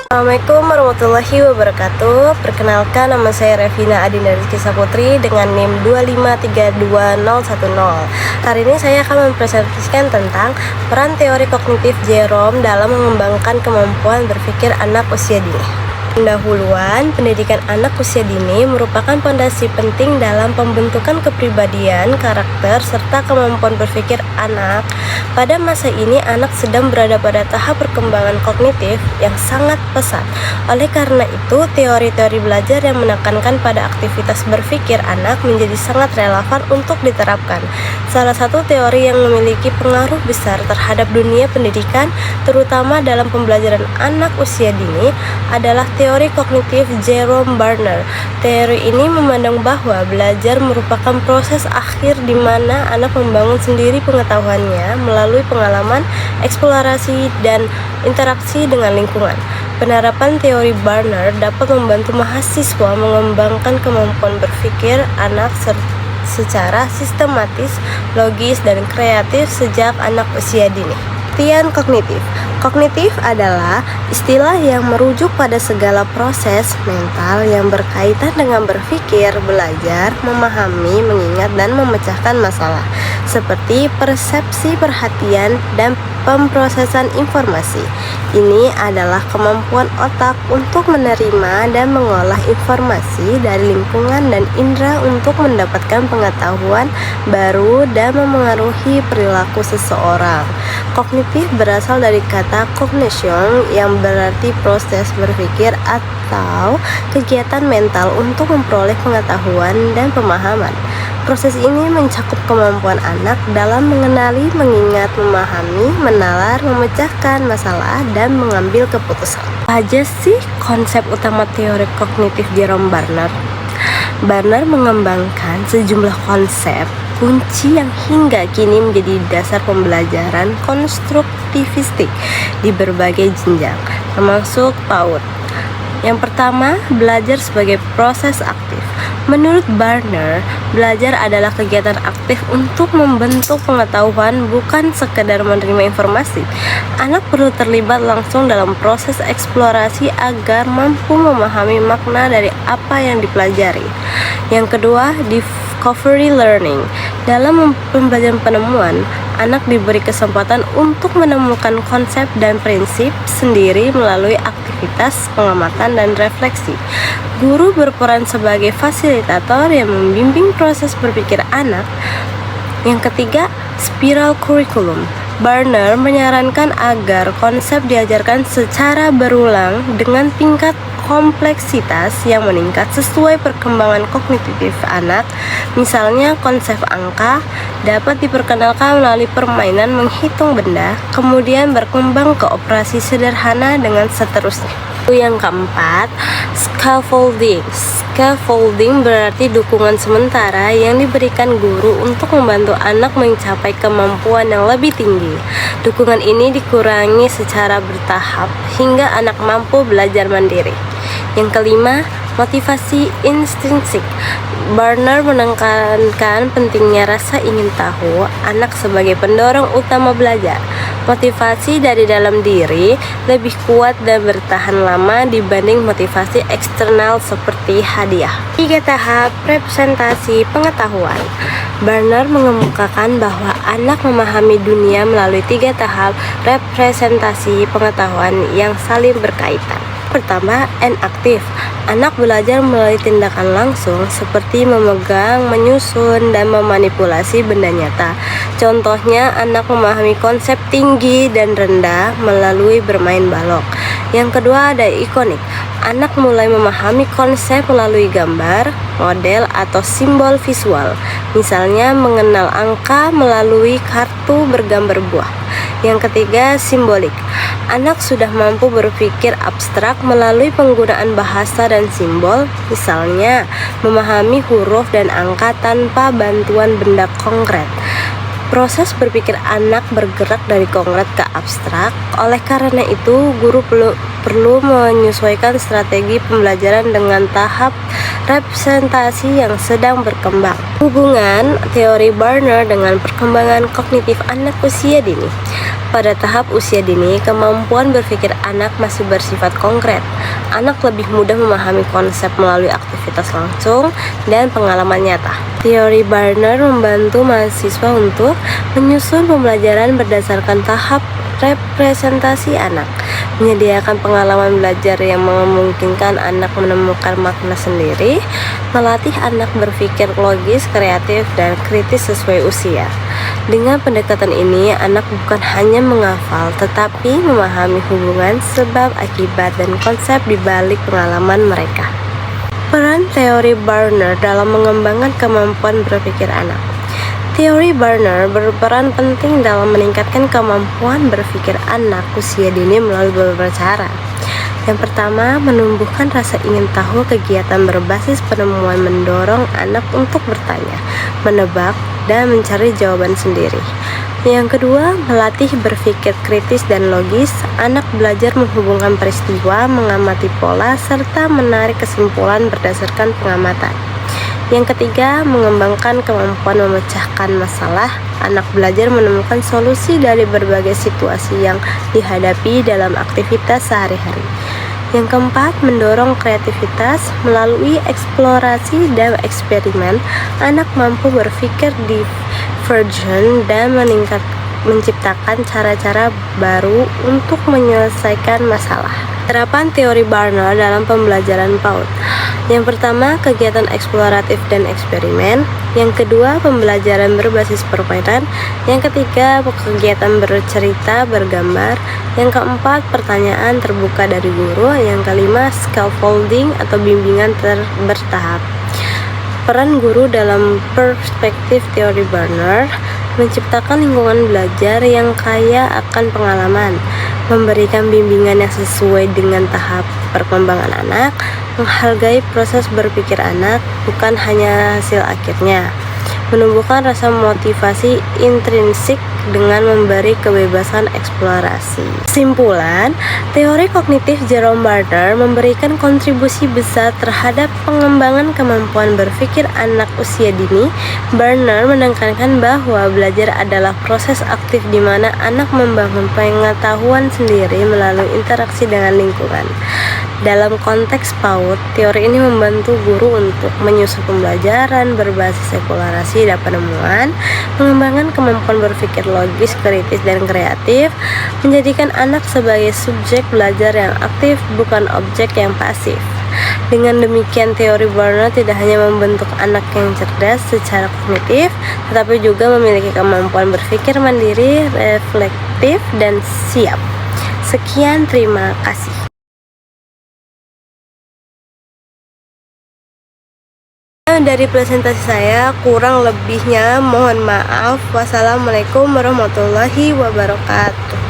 Assalamualaikum warahmatullahi wabarakatuh. Perkenalkan, nama saya Revina Adinda Rizky Saputri dengan NIM 2532010. Hari ini saya akan mempresentasikan tentang peran teori kognitif Jerome dalam mengembangkan kemampuan berpikir anak usia dini. Pendahuluan, pendidikan anak usia dini merupakan fondasi penting dalam pembentukan kepribadian, karakter, serta kemampuan berpikir anak. Pada masa ini, anak sedang berada pada tahap perkembangan kognitif yang sangat pesat. Oleh karena itu, teori-teori belajar yang menekankan pada aktivitas berpikir anak menjadi sangat relevan untuk diterapkan. Salah satu teori yang memiliki pengaruh besar terhadap dunia pendidikan, terutama dalam pembelajaran anak usia dini, adalah teori kognitif Jerome Barner. Teori ini memandang bahwa belajar merupakan proses akhir di mana anak membangun sendiri pengetahuannya melalui pengalaman, eksplorasi, dan interaksi dengan lingkungan. Penerapan teori Barner dapat membantu mahasiswa mengembangkan kemampuan berpikir anak secara sistematis, logis, dan kreatif sejak anak usia dini. Pengertian kognitif. Kognitif adalah istilah yang merujuk pada segala proses mental yang berkaitan dengan berpikir, belajar, memahami, mengingat, dan memecahkan masalah, seperti persepsi, perhatian, dan pemrosesan informasi. Ini adalah kemampuan otak untuk menerima dan mengolah informasi dari lingkungan dan indera untuk mendapatkan pengetahuan baru dan memengaruhi perilaku seseorang. Kognitif berasal dari kata cognition yang berarti proses berpikir atau kegiatan mental untuk memperoleh pengetahuan dan pemahaman. Proses ini mencakup kemampuan anak dalam mengenali, mengingat, memahami, menalar, memecahkan masalah, dan mengambil keputusan. Apa aja sih konsep utama teori kognitif Jerome Barner? Barner mengembangkan sejumlah konsep kunci yang hingga kini menjadi dasar pembelajaran konstruktivistik di berbagai jenjang, termasuk PAUD. Yang pertama, belajar sebagai proses aktif. Menurut Barner, belajar adalah kegiatan aktif untuk membentuk pengetahuan, bukan sekedar menerima informasi. Anak perlu terlibat langsung dalam proses eksplorasi agar mampu memahami makna dari apa yang dipelajari. Yang kedua, discovery learning. Dalam pembelajaran penemuan, anak diberi kesempatan untuk menemukan konsep dan prinsip sendiri melalui aktivitas pengamatan dan refleksi. Guru berperan sebagai fasilitator yang membimbing proses berpikir anak. Yang ketiga, spiral curriculum. Barner menyarankan agar konsep diajarkan secara berulang dengan tingkat kompleksitas yang meningkat sesuai perkembangan kognitif anak. Misalnya, konsep angka dapat diperkenalkan melalui permainan menghitung benda, kemudian berkembang ke operasi sederhana dengan seterusnya. Yang keempat, scaffolding. Scaffolding berarti dukungan sementara yang diberikan guru untuk membantu anak mencapai kemampuan yang lebih tinggi. Dukungan ini dikurangi secara bertahap hingga anak mampu belajar mandiri. Yang kelima, motivasi intrinsik. Barner menekankan pentingnya rasa ingin tahu anak sebagai pendorong utama belajar. Motivasi dari dalam diri lebih kuat dan bertahan lama dibanding motivasi eksternal seperti hadiah. 3 tahap representasi pengetahuan. Barner mengemukakan bahwa anak memahami dunia melalui 3 tahap representasi pengetahuan yang saling berkaitan. Pertama, enaktif. Anak belajar melalui tindakan langsung seperti memegang, menyusun, dan memanipulasi benda nyata. Contohnya, anak memahami konsep tinggi dan rendah melalui bermain balok. Yang kedua, ada ikonik. Anak mulai memahami konsep melalui gambar, model, atau simbol visual. Misalnya, mengenal angka melalui kartu bergambar buah. Yang ketiga, simbolik. Anak sudah mampu berpikir abstrak melalui penggunaan bahasa dan simbol, misalnya memahami huruf dan angka tanpa bantuan benda konkret. Proses berpikir anak bergerak dari konkret ke abstrak. Oleh karena itu, guru perlu menyesuaikan strategi pembelajaran dengan tahap representasi yang sedang berkembang. Hubungan teori Barner dengan perkembangan kognitif anak usia dini. Pada tahap usia dini, kemampuan berpikir anak masih bersifat konkret. Anak lebih mudah memahami konsep melalui aktivitas langsung dan pengalaman nyata. Teori Barner membantu mahasiswa untuk menyusun pembelajaran berdasarkan tahap representasi anak, menyediakan pengalaman belajar yang memungkinkan anak menemukan makna sendiri, melatih anak berpikir logis, kreatif, dan kritis sesuai usia. Dengan pendekatan ini, anak bukan hanya menghafal, tetapi memahami hubungan, sebab, akibat, dan konsep di balik pengalaman mereka. Peran teori Barner dalam mengembangkan kemampuan berpikir anak. Teori Barner berperan penting dalam meningkatkan kemampuan berpikir anak usia dini melalui beberapa cara. Yang pertama, menumbuhkan rasa ingin tahu. Kegiatan berbasis penemuan mendorong anak untuk bertanya, menebak, dan mencari jawaban sendiri. Yang kedua, melatih berpikir kritis dan logis. Anak belajar menghubungkan peristiwa, mengamati pola, serta menarik kesimpulan berdasarkan pengamatan. Yang ketiga, mengembangkan kemampuan memecahkan masalah. Anak belajar menemukan solusi dari berbagai situasi yang dihadapi dalam aktivitas sehari-hari. Yang keempat, mendorong kreativitas. Melalui eksplorasi dan eksperimen, anak mampu berpikir divergen dan menciptakan cara-cara baru untuk menyelesaikan masalah. Terapan teori Barner dalam pembelajaran PAUD. Yang pertama, kegiatan eksploratif dan eksperimen. Yang kedua, pembelajaran berbasis permainan. Yang ketiga, kegiatan bercerita, bergambar. Yang keempat, pertanyaan terbuka dari guru. Yang kelima, scaffolding atau bimbingan bertahap. Peran guru dalam perspektif teori Barner: menciptakan lingkungan belajar yang kaya akan pengalaman, memberikan bimbingan yang sesuai dengan tahap perkembangan anak, menghargai proses berpikir anak, bukan hanya hasil akhirnya, menumbuhkan rasa motivasi intrinsik dengan memberi kebebasan eksplorasi. Kesimpulan, teori kognitif Jerome Barner memberikan kontribusi besar terhadap pengembangan kemampuan berpikir anak usia dini. Barner menekankan bahwa belajar adalah proses aktif di mana anak membangun pengetahuan sendiri melalui interaksi dengan lingkungan. Dalam konteks PAUD, teori ini membantu guru untuk menyusun pembelajaran berbasis eksplorasi dan penemuan, mengembangkan kemampuan berpikir logis, kritis, dan kreatif, menjadikan anak sebagai subjek belajar yang aktif, bukan objek yang pasif. Dengan demikian, teori Barner tidak hanya membentuk anak yang cerdas secara kognitif, tetapi juga memiliki kemampuan berpikir mandiri, reflektif, dan siap. Sekian, terima kasih. Dari presentasi saya, kurang lebihnya mohon maaf. Wassalamualaikum warahmatullahi wabarakatuh.